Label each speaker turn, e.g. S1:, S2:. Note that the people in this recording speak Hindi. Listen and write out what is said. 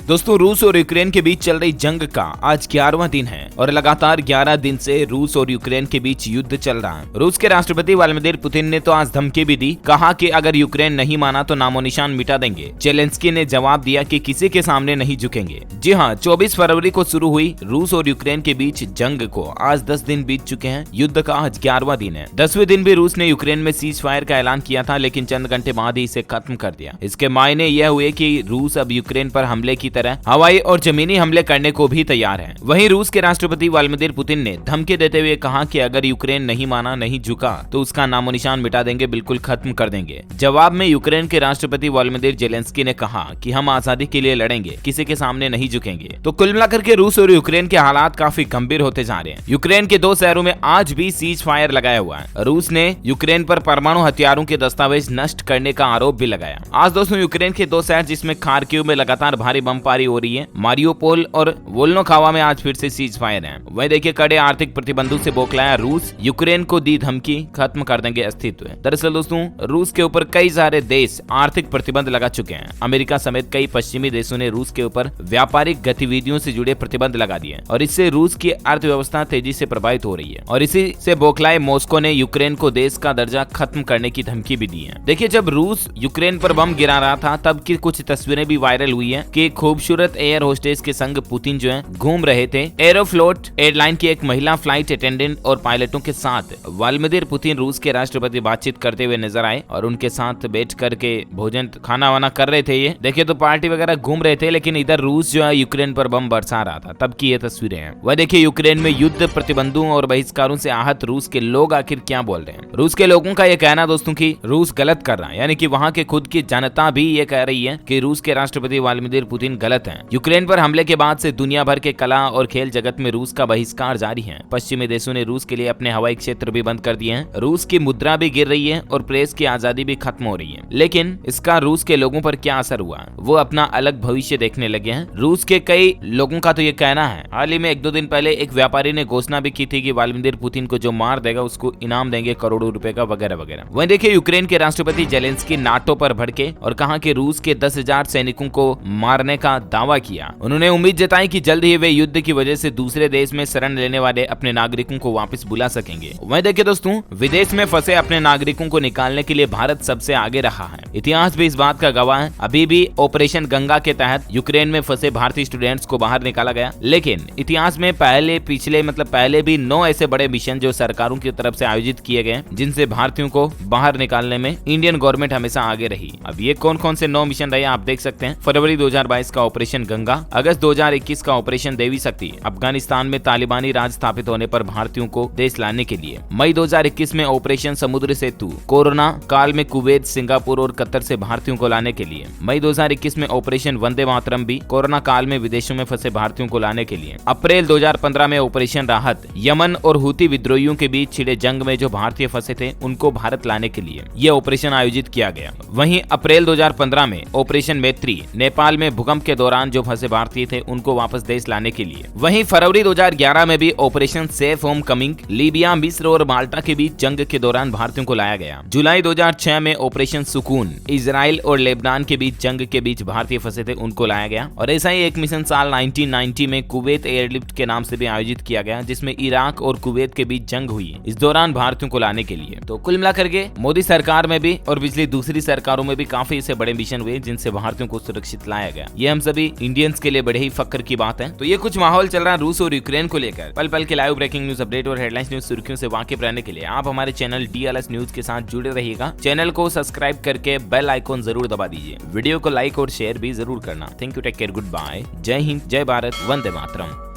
S1: दोस्तों, रूस और यूक्रेन के बीच चल रही जंग का आज 11वां दिन है और लगातार 11 दिन से रूस और यूक्रेन के बीच युद्ध चल रहा है। रूस के राष्ट्रपति व्लादिमीर पुतिन ने तो आज धमकी भी दी, कहा कि अगर यूक्रेन नहीं माना तो नामो निशान मिटा देंगे। जेलेंस्की ने जवाब दिया कि किसी के सामने नहीं झुकेंगे। जी हाँ, 24 फरवरी को शुरू हुई रूस और यूक्रेन के बीच जंग को आज 10 दिन बीत चुके हैं। युद्ध का आज 11वां दिन है। 10वें दिन भी रूस ने यूक्रेन में सीज फायर का ऐलान किया था, लेकिन चंद घंटे बाद ही इसे खत्म कर दिया। इसके मायने यह हुए कि रूस अब यूक्रेन पर हमले की तरह हवाई और जमीनी हमले करने को भी तैयार है। वहीं रूस के राष्ट्रपति व्लादिमीर पुतिन ने धमकी देते हुए कहा कि अगर यूक्रेन नहीं माना, नहीं झुका तो उसका नामो निशान मिटा देंगे, बिल्कुल खत्म कर देंगे। जवाब में यूक्रेन के राष्ट्रपति व्लादिमीर जेलेंस्की ने कहा कि हम आजादी के लिए लड़ेंगे, किसी के सामने नहीं झुकेंगे। तो कुल मिलाकर के रूस और यूक्रेन के हालात काफी गंभीर होते जा रहे हैं। यूक्रेन के 2 शहरों में आज भी सीज फायर लगाया हुआ है। रूस ने यूक्रेन पर परमाणु हथियारों के दस्तावेज नष्ट करने का आरोप भी लगाया। आज दोस्तों, यूक्रेन के 2 शहर जिसमें खार्किव में लगातार भारी बमबारी हो रही है, मारियोपोल और वोल्नोखावा में आज फिर से सीज फायर है। वहीं देखिए, कड़े आर्थिक प्रतिबंधों से बौखलाया रूस, यूक्रेन को दी धमकी, खत्म कर देंगे अस्तित्व। दरअसल दोस्तों, रूस के ऊपर कई सारे देश आर्थिक प्रतिबंध लगा चुके हैं। अमेरिका समेत कई पश्चिमी देशों ने रूस के ऊपर व्यापारिक गतिविधियों से जुड़े प्रतिबंध लगा दिए और इससे रूस की अर्थव्यवस्था तेजी से प्रभावित हो रही है। और इसी से बौखलाए मॉस्को ने यूक्रेन को देश का दर्जा खत्म करने की धमकी भी दी है। देखिए, जब रूस यूक्रेन पर बम गिरा रहा था तब की कुछ तस्वीरें भी वायरल हुई है कि खूबसूरत एयर होस्टेस के संग पुतिन जो है घूम रहे थे। एरोफ्लोट एयरलाइन की एक महिला फ्लाइट अटेंडेंट और पायलटों के साथ व्लादिमीर पुतिन रूस के राष्ट्रपति बातचीत करते हुए नजर आए और उनके साथ बैठ करके भोजन खाना वाना कर रहे थे। ये देखिए, तो पार्टी वगैरह घूम रहे थे, लेकिन इधर रूस जो है यूक्रेन पर बम बरसा रहा था। तब की ये तस्वीरें हैं। वह देखिए, यूक्रेन में युद्ध प्रतिबंधों और बहिष्कारों से आहत रूस के लोग आखिर क्या बोल रहे हैं। रूस के लोगों का यह कहना दोस्तों कि रूस गलत कर रहा है, यानी कि वहां के खुद की जनता भी ये कह रही है कि रूस के राष्ट्रपति व्लादिमीर पुतिन गलत हैं। यूक्रेन पर हमले के बाद से दुनिया भर के कला और खेल जगत में रूस का बहिष्कार जारी है। पश्चिमी देशों ने रूस के लिए अपने हवाई क्षेत्र भी बंद कर दिए हैं। रूस की मुद्रा भी गिर रही है और प्रेस की आजादी भी खत्म हो रही है। लेकिन इसका रूस के लोगों पर क्या असर हुआ, वो अपना अलग भविष्य देखने लगे हैं। रूस के कई लोगों का तो ये कहना है, हाल ही में 1-2 दिन पहले एक व्यापारी ने घोषणा भी की थी कि व्लादिमीर पुतिन को जो मार देगा उसको इनाम देंगे करोड़ों रुपए का, वगैरह वगैरह। वहीं देखिए, यूक्रेन के राष्ट्रपति जेलेंस्की नाटो पर भड़के और कहा कि रूस के 10,000 सैनिकों को मारने का दावा किया। उन्होंने उम्मीद जताई कि जल्द ही वे युद्ध की वजह से दूसरे देश में शरण लेने वाले अपने नागरिकों को वापस बुला सकेंगे। वहीं देखिए दोस्तों, विदेश में फंसे अपने नागरिकों को निकालने के लिए भारत सबसे आगे रहा है। इतिहास भी इस बात का गवाह है। अभी भी ऑपरेशन गंगा के तहत यूक्रेन में फंसे भारतीय स्टूडेंट्स को बाहर निकाला गया, लेकिन इतिहास में पहले भी 9 ऐसे बड़े मिशन जो सरकारों की तरफ से आयोजित किए गए, जिनसे भारतीयों को बाहर निकालने में इंडियन गवर्नमेंट हमेशा आगे रही। अब ये कौन से 9 मिशन रहे आप देख सकते हैं। फरवरी 2022 का ऑपरेशन गंगा, अगस्त 2021 का ऑपरेशन देवी शक्ति, अफगानिस्तान में तालिबानी राज स्थापित होने पर भारतीयों को देश लाने के लिए, मई 2021 में ऑपरेशन समुद्र सेतु, कोरोना काल में कुवैत, सिंगापुर और कतर से भारतीयों को लाने के लिए, मई 2021 में ऑपरेशन वंदे मातरम भी, कोरोना काल में विदेशों में फंसे भारतीयों को लाने के लिए, अप्रैल 2015 में ऑपरेशन राहत, यमन और हुती विद्रोहियों के बीच छिड़े जंग में जो भारतीय फंसे थे उनको भारत लाने के लिए ये ऑपरेशन आयोजित किया गया। वहीं अप्रैल 2015 में ऑपरेशन मैत्री, नेपाल में भूकंप के दौरान जो फंसे भारतीय थे उनको वापस देश लाने के लिए। वहीं फरवरी 2011 में भी operation safe home coming, Libya, मिस्र और माल्टा के बीच जंग के दौरान भारतीयों को लाया गया। जुलाई 2006 में ऑपरेशन सुकून, इजराइल और लेबनान के बीच जंग के बीच भारतीय फंसे थे उनको लाया गया। और ऐसा ही एक मिशन साल 1990 में कुवैत एयरलिफ्ट के नाम से भी आयोजित किया गया, जिसमें इराक और कुवैत के बीच जंग हुई, इस दौरान भारतीयों को लाने के लिए। तो कुल मिलाकर के मोदी सरकार में भी और पिछली दूसरी सरकारों में भी काफी ऐसे बड़े मिशन हुए जिनसे भारतीयों को सुरक्षित लाया गया। ये हम सभी इंडियंस के लिए बड़े ही फक्र की बात है। तो ये कुछ माहौल चल रहा है रूस और यूक्रेन को लेकर। पल पल के लाइव ब्रेकिंग न्यूज अपडेट और हेडलाइंस न्यूज सुर्खियों से वाकिफ रहने के लिए आप हमारे चैनल DLS न्यूज के साथ जुड़े रहिएगा। चैनल को सब्सक्राइब करके बेल आइकॉन जरूर दबा दीजिए। वीडियो को लाइक और शेयर भी जरूर करना। Thank you, take care, goodbye, जय हिंद, जय भारत, वंदे मातरम।